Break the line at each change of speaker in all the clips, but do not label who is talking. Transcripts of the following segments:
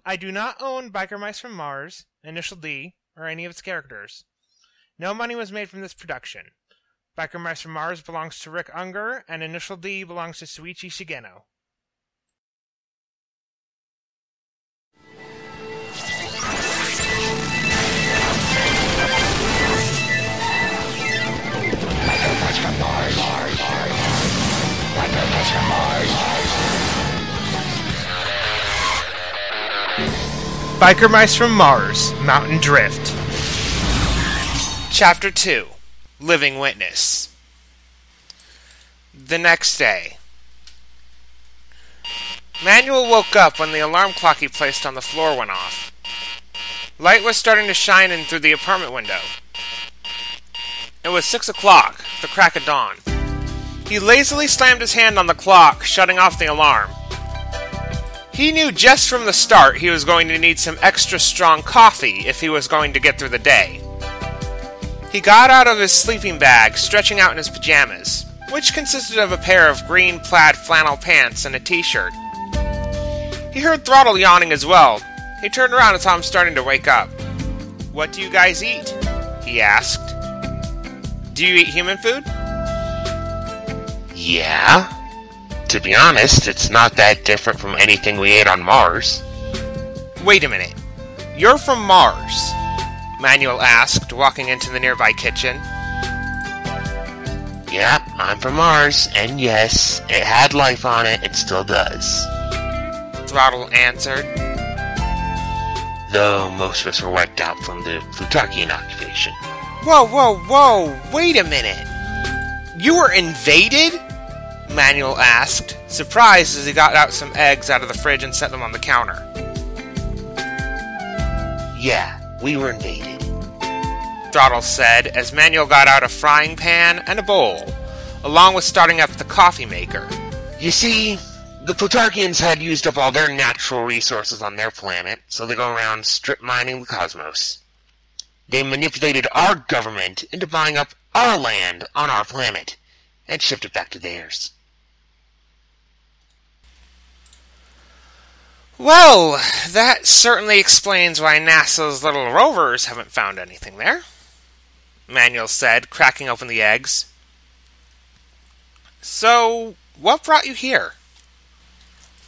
I do not own Biker Mice from Mars, Initial D, or any of its characters. No money was made from this production. Biker Mice from Mars belongs to Rick Unger, and Initial D belongs to Suichi Shigeno. Biker Mice from Mars, Mountain Drift. Chapter 2, Living Witness. The next day. Manuel woke up when the alarm clock he placed on the floor went off. Light was starting to shine in through the apartment window. It was 6 o'clock, the crack of dawn. He lazily slammed his hand on the clock, shutting off the alarm. He knew just from the start he was going to need some extra strong coffee if he was going to get through the day. He got out of his sleeping bag, stretching out in his pajamas, which consisted of a pair of green plaid flannel pants and a t-shirt. He heard Throttle yawning as well. He turned around and saw him starting to wake up. "What do you guys eat?" he asked. "Do you eat human food?"
Yeah. To be honest, it's not that different from anything we ate on Mars.
"Wait a minute. You're from Mars?" Manuel asked, walking into the nearby kitchen.
Yep, I'm from Mars, and yes, it had life on it, it still does.
Throttle answered.
Though most of us were wiped out from the Plutarchian occupation.
Whoa, wait a minute. You were invaded? Manuel asked, surprised as he got out some eggs out of the fridge and set them on the counter.
Yeah, we were invaded,
Throttle said as Manuel got out a frying pan and a bowl, along with starting up the coffee maker.
You see, the Plutarchians had used up all their natural resources on their planet, so they go around strip mining the cosmos. They manipulated our government into buying up our land on our planet, and shipped it back to theirs.
Well, that certainly explains why NASA's little rovers haven't found anything there, Manuel said, cracking open the eggs. So, what brought you here?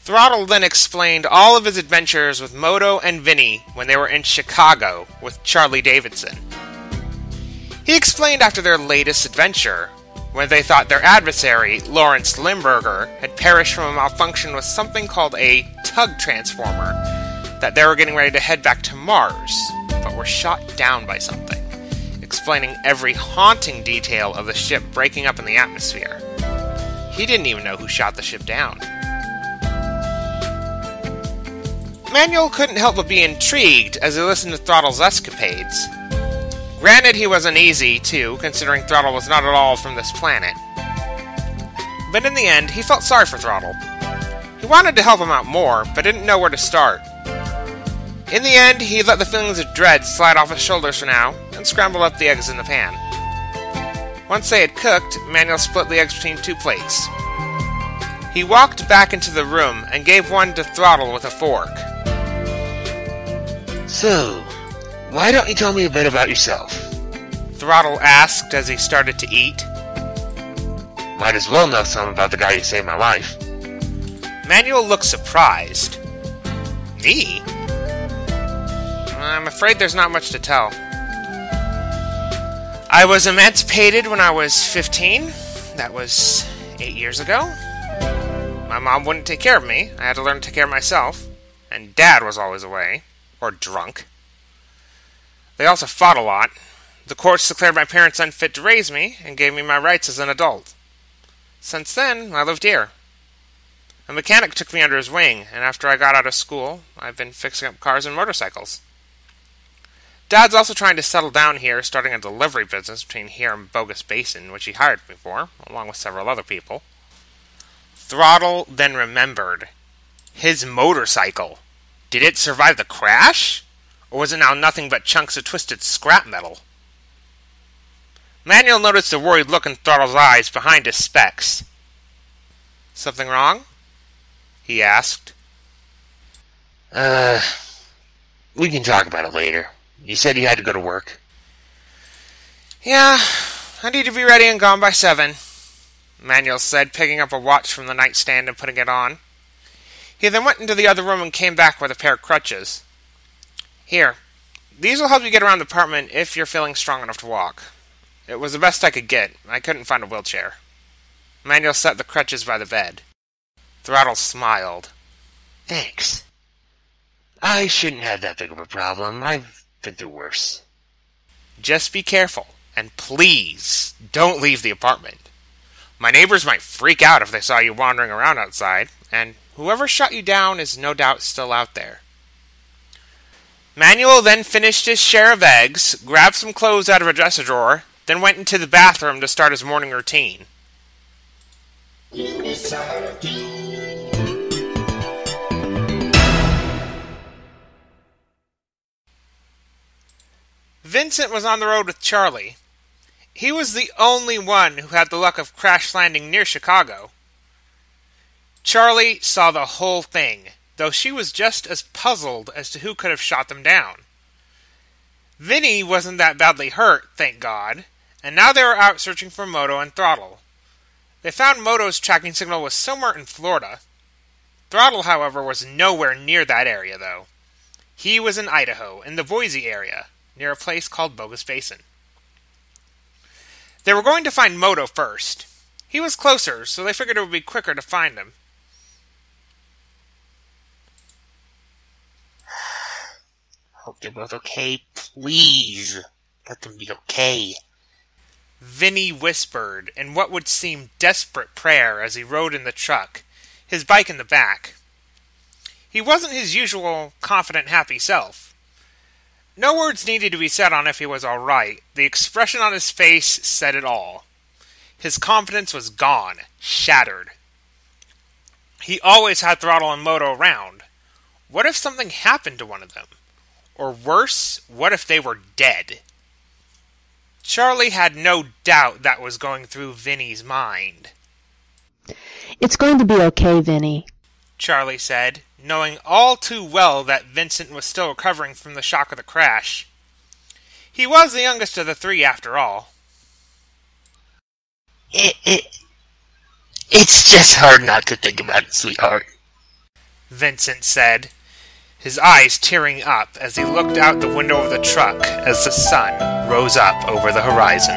Throttle then explained all of his adventures with Modo and Vinnie when they were in Chicago with Charlie Davidson. He explained after their latest adventure, when they thought their adversary, Lawrence Limburger, had perished from a malfunction with something called a Tug Transformer, that they were getting ready to head back to Mars, but were shot down by something, explaining every haunting detail of the ship breaking up in the atmosphere. He didn't even know who shot the ship down. Manuel couldn't help but be intrigued as he listened to Throttle's escapades. Granted, he was uneasy, too, considering Throttle was not at all from this planet. But in the end, he felt sorry for Throttle. He wanted to help him out more, but didn't know where to start. In the end, he let the feelings of dread slide off his shoulders for now, and scrambled up the eggs in the pan. Once they had cooked, Manuel split the eggs between 2 plates. He walked back into the room and gave one to Throttle with a fork.
So, why don't you tell me a bit about yourself?
Throttle asked as he started to eat.
Might as well know something about the guy who saved my life.
Manuel looked surprised. Me? I'm afraid there's not much to tell. I was emancipated when I was 15. That was 8 years ago. My mom wouldn't take care of me. I had to learn to take care of myself. And Dad was always away. Or drunk. They also fought a lot. The courts declared my parents unfit to raise me, and gave me my rights as an adult. Since then, I lived here. A mechanic took me under his wing, and after I got out of school, I've been fixing up cars and motorcycles. Dad's also trying to settle down here, starting a delivery business between here and Bogus Basin, which he hired me for, along with several other people. Throttle then remembered. His motorcycle. Did it survive the crash? Or was it now nothing but chunks of twisted scrap metal? Manuel noticed a worried look in Throttle's eyes behind his specs. Something wrong? He asked.
We can talk about it later. You said you had to go to work.
Yeah, I need to be ready and gone by 7, Manuel said, picking up a watch from the nightstand and putting it on. He then went into the other room and came back with a pair of crutches. Here, these will help you get around the apartment if you're feeling strong enough to walk. It was the best I could get. I couldn't find a wheelchair. Manuel set the crutches by the bed. Throttle smiled.
Thanks. I shouldn't have that big of a problem. I've been through worse.
Just be careful, and please don't leave the apartment. My neighbors might freak out if they saw you wandering around outside, and whoever shot you down is no doubt still out there. Manuel then finished his share of eggs, grabbed some clothes out of a dresser drawer, then went into the bathroom to start his morning routine. Vincent was on the road with Charlie. He was the only one who had the luck of crash landing near Chicago. Charlie saw the whole thing, though she was just as puzzled as to who could have shot them down. Vinnie wasn't that badly hurt, thank God, and now they were out searching for Modo and Throttle. They found Modo's tracking signal was somewhere in Florida. Throttle, however, was nowhere near that area, though. He was in Idaho, in the Boise area, near a place called Bogus Basin. They were going to find Modo first. He was closer, so they figured it would be quicker to find him.
Hope they're both okay. Please, let them be okay.
Vinnie whispered in what would seem desperate prayer as he rode in the truck, his bike in the back. He wasn't his usual confident, happy self. No words needed to be said on if he was all right. The expression on his face said it all. His confidence was gone, shattered. He always had Throttle and Modo around. What if something happened to one of them? Or worse, what if they were dead? Charlie had no doubt that was going through Vinnie's mind.
It's going to be okay, Vinnie,
Charlie said, knowing all too well that Vincent was still recovering from the shock of the crash. He was the youngest of the 3, after all.
It's just hard not to think about it, sweetheart,
Vincent said, his eyes tearing up as he looked out the window of the truck as the sun rose up over the horizon.